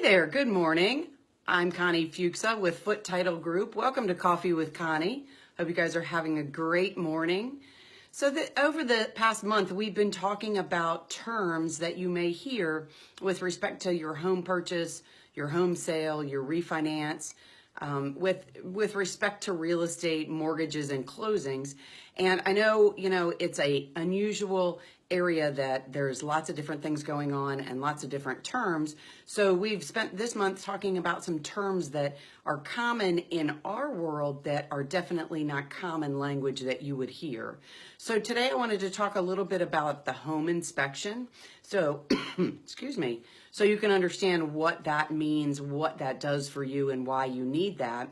there, good morning. I'm Connie Fuksa with Foote Title Group. Welcome to Coffee with Connie. Hope you guys are having a great morning. So over the past month, we've been talking about terms that you may hear with respect to your home purchase, your home sale, your refinance, with respect to real estate, mortgages, and closings. And I know, it's a unusual area that there's lots of different things going on and lots of different terms. So we've spent this month talking about some terms that are common in our world that are definitely not common language that you would hear. So today I wanted to talk a little bit about the home inspection. So, excuse me, so you can understand what that means, what that does for you, and why you need that.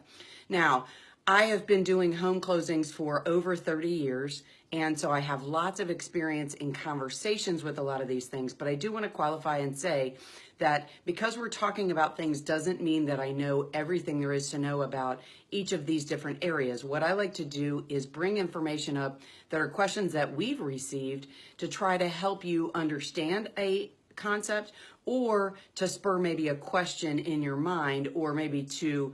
Now, I have been doing home closings for over 30 years, and so I have lots of experience in conversations with a lot of these things, but I do want to qualify and say that because we're talking about things doesn't mean that I know everything there is to know about each of these different areas. What I like to do is bring information up that are questions that we've received to try to help you understand a concept or to spur maybe a question in your mind, or maybe to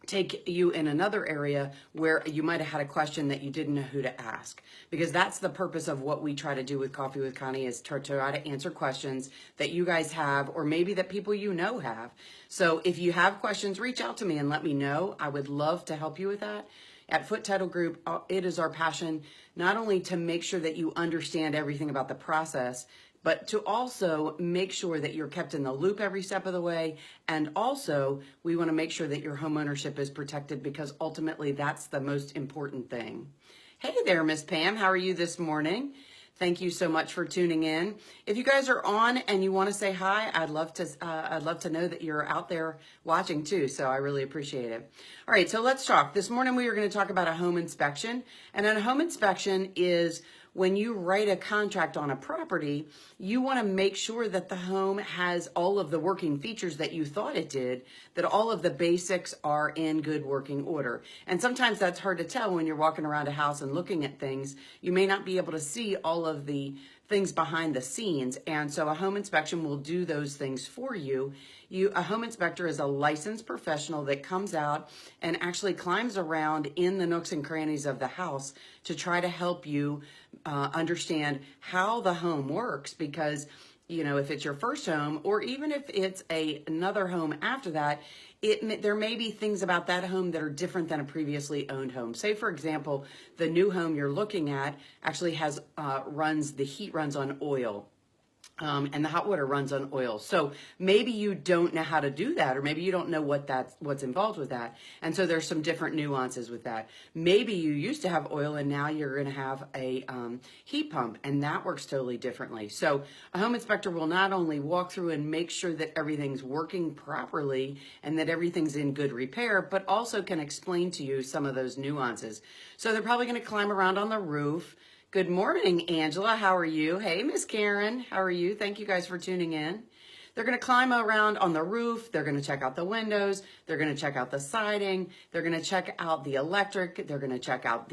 take you in another area where you might have had a question that you didn't know who to ask. Because that's the purpose of what we try to do with Coffee with Connie, is to try to answer questions that you guys have, or maybe that people you know have. So if you have questions, reach out to me and let me know. I would love to help you with that. At Foote Title Group, it is our passion not only to make sure that you understand everything about the process, but to also make sure that you're kept in the loop every step of the way. And also, we want to make sure that your home ownership is protected, because ultimately that's the most important thing. Hey there, Miss Pam. How are you this morning? Thank you so much for tuning in. If you guys are on and you want to say hi, I'd love to know that you're out there watching too. So I really appreciate it. All right, so let's talk. This morning we are going to talk about a home inspection. And a home inspection is when you write a contract on a property, you want to make sure that the home has all of the working features that you thought it did, that all of the basics are in good working order. And sometimes that's hard to tell when you're walking around a house and looking at things. You may not be able to see all of the things behind the scenes. And so a home inspection will do those things for you. A home inspector is a licensed professional that comes out and actually climbs around in the nooks and crannies of the house to try to help you understand how the home works. Because, if it's your first home, or even if it's another home after that, there may be things about that home that are different than a previously owned home. Say, for example, the new home you're looking at actually has the heat runs on oil. And the hot water runs on oil. So maybe you don't know how to do that, or maybe you don't know what's involved with that. And so there's some different nuances with that. Maybe you used to have oil and now you're going to have a heat pump, and that works totally differently. So a home inspector will not only walk through and make sure that everything's working properly and that everything's in good repair, but also can explain to you some of those nuances. So they're probably going to climb around on the roof. Good morning, Angela. How are you? Hey, Miss Karen. How are you? Thank you guys for tuning in. They're going to climb around on the roof. They're going to check out the windows. They're going to check out the siding. They're going to check out the electric. They're going to check out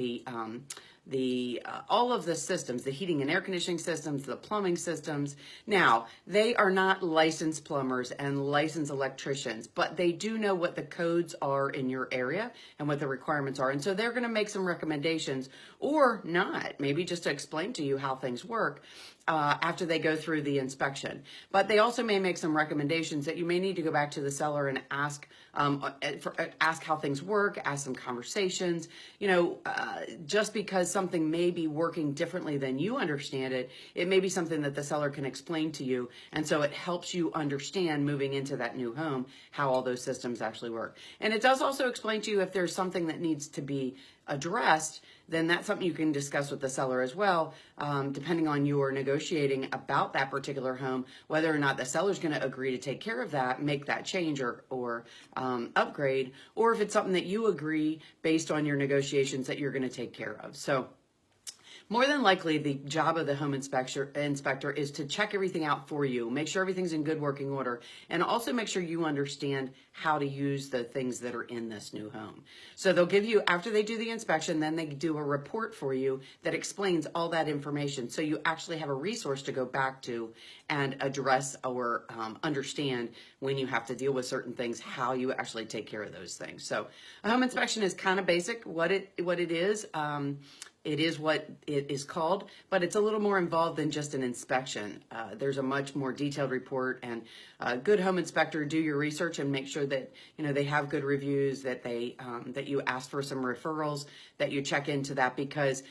all of the systems, the heating and air conditioning systems, the plumbing systems. Now, they are not licensed plumbers and licensed electricians, but they do know what the codes are in your area and what the requirements are. And so they're going to make some recommendations, or not, maybe just to explain to you how things work after they go through the inspection. But they also may make some recommendations that you may need to go back to the seller and ask how things work, ask some conversations. Just because something may be working differently than you understand it, it may be something that the seller can explain to you. And so it helps you understand moving into that new home how all those systems actually work. And it does also explain to you if there's something that needs to be addressed, then that's something you can discuss with the seller as well, depending on your negotiating about that particular home, whether or not the seller's going to agree to take care of that, make that change or upgrade, or if it's something that you agree based on your negotiations that you're going to take care of. So More than likely, the job of the home inspector is to check everything out for you, make sure everything's in good working order, and also make sure you understand how to use the things that are in this new home. So they'll give you, after they do the inspection, then they do a report for you that explains all that information. So you actually have a resource to go back to and address or understand when you have to deal with certain things, how you actually take care of those things. So a home inspection is kind of basic, what it is. It is what it is called, but it's a little more involved than just an inspection. There's a much more detailed report, and a good home inspector, do your research and make sure that they have good reviews, that that you ask for some referrals, that you check into that, because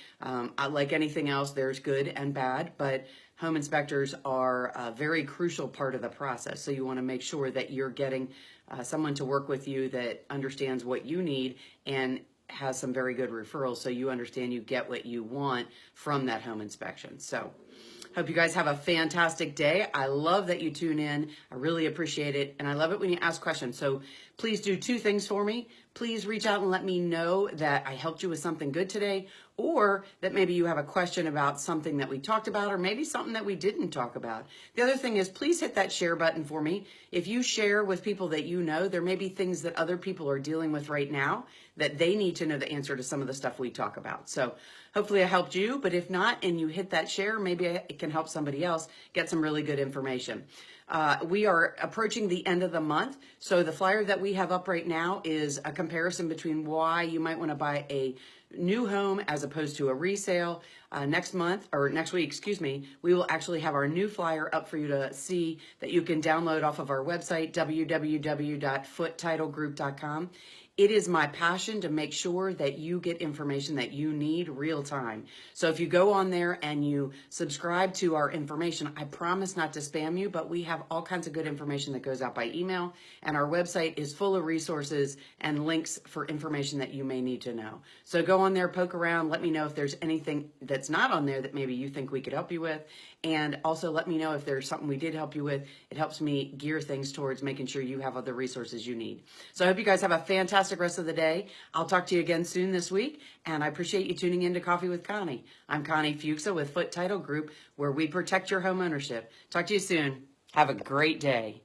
like anything else, there's good and bad, but home inspectors are a very crucial part of the process. So you want to make sure that you're getting someone to work with you that understands what you need and has some very good referrals, so you understand you get what you want from that home inspection. So hope you guys have a fantastic day. I love that you tune in. I really appreciate it. And I love it when you ask questions. So please do two things for me. Please reach out and let me know that I helped you with something good today, or that maybe you have a question about something that we talked about, or maybe something that we didn't talk about. The other thing is, please hit that share button for me. If you share with people that you know, there may be things that other people are dealing with right now that they need to know the answer to some of the stuff we talk about. So hopefully I helped you, but if not, and you hit that share, maybe it can help somebody else get some really good information. We are approaching the end of the month, so the flyer that we have up right now is a comparison between why you might want to buy a new home as opposed to a resale. Next week, excuse me, we will actually have our new flyer up for you to see, that you can download off of our website, www.footetitlegroup.com. It is my passion to make sure that you get information that you need real time. So if you go on there and you subscribe to our information, I promise not to spam you, but we have all kinds of good information that goes out by email, and our website is full of resources and links for information that you may need to know. So go on there, poke around, let me know if there's anything that's not on there that maybe you think we could help you with, and also let me know if there's something we did help you with. It helps me gear things towards making sure you have all the resources you need. So I hope you guys have a fantastic rest of the day. I'll talk to you again soon this week, and I appreciate you tuning in to Coffee with Connie. I'm Connie Fuksa with Foote Title Group, where we protect your home ownership. Talk to you soon. Have a great day.